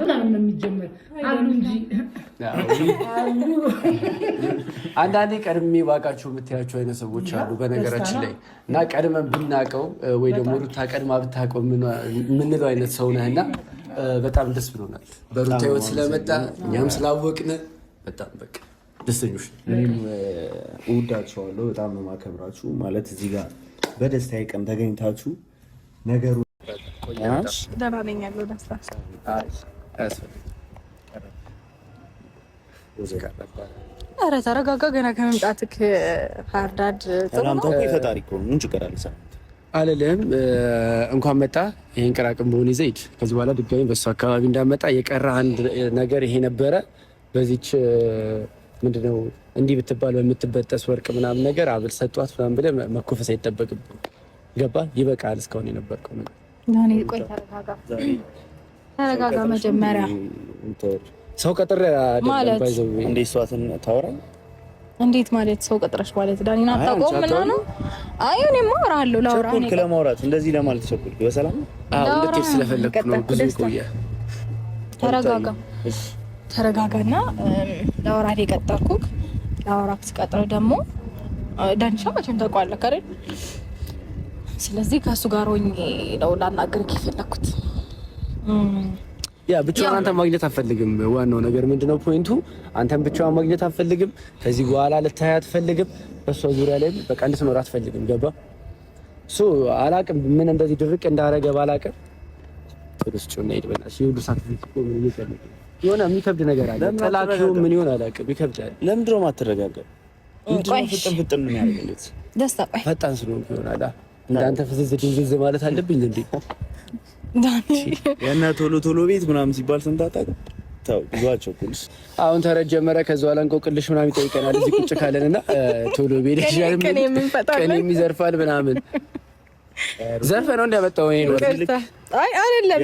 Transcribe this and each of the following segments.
ምናምን ነው የሚጀመር አሉ እንጂ አንዳንዴ ቀድሜ ባቃችሁ የምትያቸው አይነት ሰዎች አሉ በነገራችን ላይ እና ቀድመን ብናቀው ወይ ደግሞ ሩታ ቀድማ ብታውቀው የምንለው አይነት ሰው ነህና በጣም ደስ ብሎናል። በሩታ ህይወት ስለመጣ እኛም ስላወቅን በጣም በቃ ደስተኞች። እኔም እወዳችኋለሁ፣ በጣም ነው የማከብራችሁ። ማለት እዚህ ጋር በደስታዬ ቀን ተገኝታችሁ ነገሩ ደህና ነኝ ያለው ደስታ ኧረ ተረጋጋ። ገና ከመምጣትህ ሃርዳድ ሰላምታ እኮ የፈጣሪ እኮ ነው። ምን ችግር አለ? አለለም እንኳን መጣ። ይሄን ቅራቅም በሆነ ይዘይድ ከዚህ በኋላ ድጋሚ በሱ አካባቢ እንዳመጣ የቀረ አንድ ነገር ይሄ ነበረ። በዚች ምንድነው እንዲህ ብትባል በምትበጠስ ወርቅ ምናምን ነገር አብል ሰጧት ምናምን ብለህ መኮፈስ አይጠበቅብህ። ገባ? ይበቃል። እስካሁን የነበርከው ነገር ዳኒ ቆይ ተረጋጋ መጀመሪያ። ሰው ቀጥሬ አይደለም ባይዘው እንዴ ሷትን ታወራ እንዴት ማለት ሰው ቀጥረሽ ማለት ዳኒና አጣቆም ምናምን? አይ እኔማ አወራለሁ ላውራ ነው ለማውራት እንደዚህ ለማለት ቸኩል። በሰላም እንድትሄድ ስለፈለኩ ነው። ብዙ ቆየ። ተረጋጋ ተረጋጋና ላውራ የቀጠርኩክ ላውራክ ስቀጥር ደግሞ ዳኒሻ መቼም ታውቀዋለህ አይደል? ስለዚህ ከሱ ጋር ሆኜ ነው ላናገርክ የፈለኩት። ያ ብቻዋን አንተ ማግኘት አትፈልግም። ዋናው ነገር ምንድነው ፖይንቱ? አንተም ብቻዋን ማግኘት አትፈልግም። ከዚህ በኋላ ልታያት አትፈልግም። በሷ ዙሪያ ላይ በቃ እንድትኖር አትፈልግም። ገባ? አላቅም ምን እንደዚህ ድርቅ እንዳረገ ባላቅም ፍርስጩና ሄድ በእናትሽ ይሁሉ ሳትፈልግ እኮ ምን ይፈልግ የሆነ የሚከብድ ነገር አለ። ጠላቂው ምን ይሆን አላቅም፣ ይከብዳል። ለምንድን ነው የማትረጋጋው? ፍጥን ነው ያደረገለት ደስታ። ቆይ ፈጣን ስለሆንኩ ይሆናል። እንዳንተ ፍዝዝ ድንዝዝ ማለት አለብኝ እንዴ? ዳኒ የእነ ቶሎ ቤት ምናምን ሲባል ሰምታጣ ታው ይዟቸው ኩልስ አሁን ተረጀመረ። ከዛ በኋላ እንቆቅልሽ ምናምን ይጠይቀናል እዚህ ቁጭ ካለንና ቶሎ ቤት ይሻል ከኔ የሚዘርፋል ምናምን ዘርፈ ነው እንደመጣው ነው ወርልክ። አይ አይደለም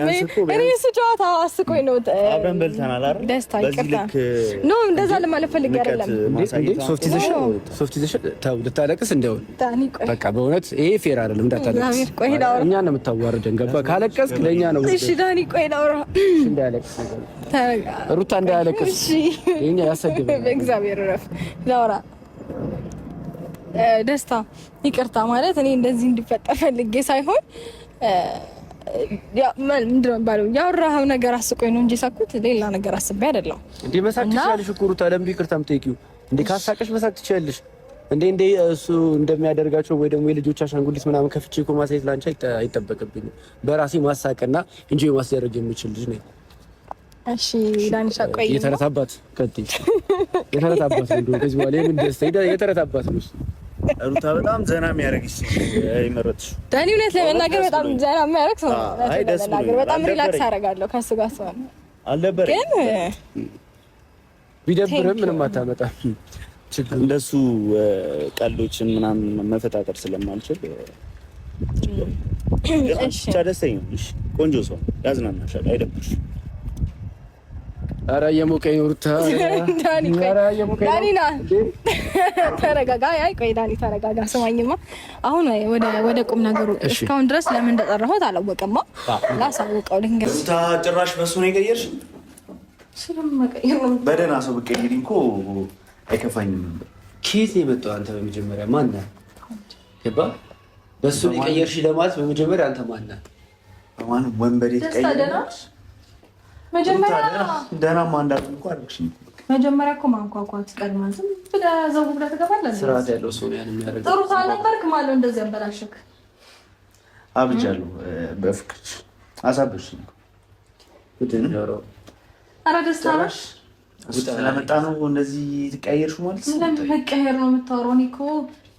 እኔ ስጫታ አስቆይ ነው አብረን በልተናል አይደል? ደስታ ይቅርታ ነው እንደዛ ለማለት ፈልጌ አይደለም። ሶፍት ይዘሽ ታው ልታለቅስ እንደው በቃ በእውነት ይሄ ፌር አይደለም። እንዳታለቅስ እኛ ነው የምታዋርደን። ገባ? ካለቀስክ ለኛ ነው። እሺ ዳኒ ቆይ ላውራ እንዳያለቅስ ሩታ እንዳያለቅስ እኛ ያሰድበን በእግዚአብሔር ረፍ ላውራ ደስታ ይቅርታ ማለት እኔ እንደዚህ እንዲፈጠር ፈልጌ ሳይሆን ምንድነው ባለው ያወራኸው ነገር አስቆኝ ነው እንጂ ሳኩት ሌላ ነገር አስቤ አይደለም። እንዴ መሳቅ ትችያለሽ እኮ ሩታ፣ ለምን ይቅርታ የምትጠይቂው? እንዴ ካሳቀሽ መሳቅ ትችያለሽ እንዴ እሱ እንደሚያደርጋቸው ወይ ደግሞ የልጆች አሻንጉሊት ምናምን ከፍቼ እኮ ማሳየት ላንቺ አይጠበቅብኝም። በራሴ ማሳቅና እንጂ ማስደረግ የምችል ልጅ ነኝ። እሺ ዳኒሻ ቆይ የተረታባት ከጥይ የተረታባት ነው። ከዚህ በኋላ ምን ደስታ የተረታባት ነው። ሩታ በጣም ዘና የሚያደርግሽ ይመረጥሽ። ዳኒ እውነት ለመናገር በጣም ዘና የሚያደርግ ሰው ነው። አይ ደስ ብሎኛል። በጣም ሪላክስ አደርጋለሁ ከሱ ጋር ሰው ነው። አልነበረም ግን ቢደብርም ምንም አታመጣም። እንደሱ ቀልዶችን ምናምን መፈታተር ስለማልችል ብቻ ደስተኛ ነሽ። ቆንጆ ሰው ያዝናናሻል፣ አይደብርሽ። ኧረ የሞቀኝ ሩታ ዳኒ ዳኒና ተረጋጋ። አይ ቆይ ዳኒ ተረጋጋ። ስማኝማ አሁን ወደ ቁም ነገሩ እስካሁን ድረስ ለምን እንደጠራሁት አላወቀማ። ላሳውቀው ልንገር። ሩታ ጭራሽ በሱ ነው የቀየርሽ? በደህና ሰው ብትቀይሪኝ እኮ አይከፋኝም ነበር። ኬት ነው የመጣው? አንተ በመጀመሪያ ማን ነህ? ገባ? በሱ ነው የቀየርሽ ለማለት በመጀመሪያ አንተ ማን ነህ? በማን ወንበዴ ተቀየርሽ? መጀመሪያ ደህናማ እንዳልኩ እንኳን አልኩሽኝ። መጀመሪያ እኮ ማንኳኳት ቀድመን ዝም ብለህ ዘው ብለህ ትገባለህ። ስርዓት ያለው ሰው ነው ያን የሚያደርገው። ጥሩ ሳልነበርክ ማለት ነው እንደዚህ ያበላሽክ። አብጃለሁ በፍቅር አሳበሽኝ። ኧረ ደስታ ነሽ ስለመጣ ነው እንደዚህ ትቀየርሽ ማለት ነው። ስለመቀየር ነው የምታወራው? እኔ እኮ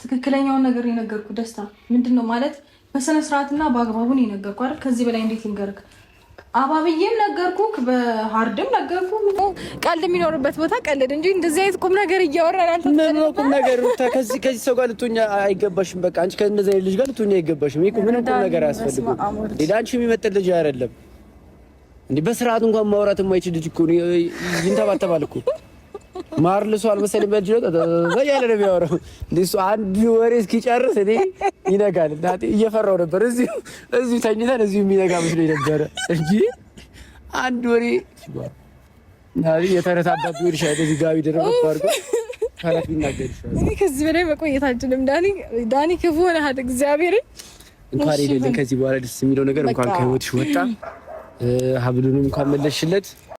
ትክክለኛውን ነገር የነገርኩህ ደስታ ምንድን ነው ማለት በስነ ስርዓትና በአግባቡ ነው የነገርኩህ አይደል? ከዚህ በላይ እንዴት ልንገርክ? አባብዬም ነገርኩክ፣ በሃርድም ነገርኩክ። ቀልድ የሚኖርበት ቦታ ቀልድ እንጂ እንደዚህ አይነት ቁም ነገር እያወራን አንተ ምን ነው ቁም ነገር? ከዚህ ሰው ጋር ልትሆኛ አይገባሽም። በቃ አንቺ ከእንደዚህ አይነት ልጅ ጋር ልትሆኛ አይገባሽም። ይሄ ምንም ቁም ነገር አያስፈልግም። አንቺ የሚመጥን ልጅ አይደለም እንዴ። በስርዓት እንኳን ማውራት የማይችል ልጅ እኮ ይንተባተባል እኮ። ማር ልሷል መሰለኝ በልጅ ነው ያለ ነው የሚያወራው። እሱ አንድ ወሬ እስኪጨርስ እኔ ይነጋል። እናቴ እየፈራው ነበር። እዚሁ ተኝተን እዚሁ የሚነጋ መስሎኝ ነበረ እንጂ አንድ ወሬ ናሪ የተረታባብ ይርሻ እንደዚህ ጋቢ ደረብ አድርጎ ካላት ቢናገር ይሻላል። እኔ ከዚህ በላይ መቆየት አልችልም። ዳኒ ክፉ ነህ። እግዚአብሔርን እንኳን ይሄን ከዚህ በኋላ ደስ የሚለው ነገር እንኳን ከህይወትሽ ወጣ ሀብሉንም እንኳን መለሽለት።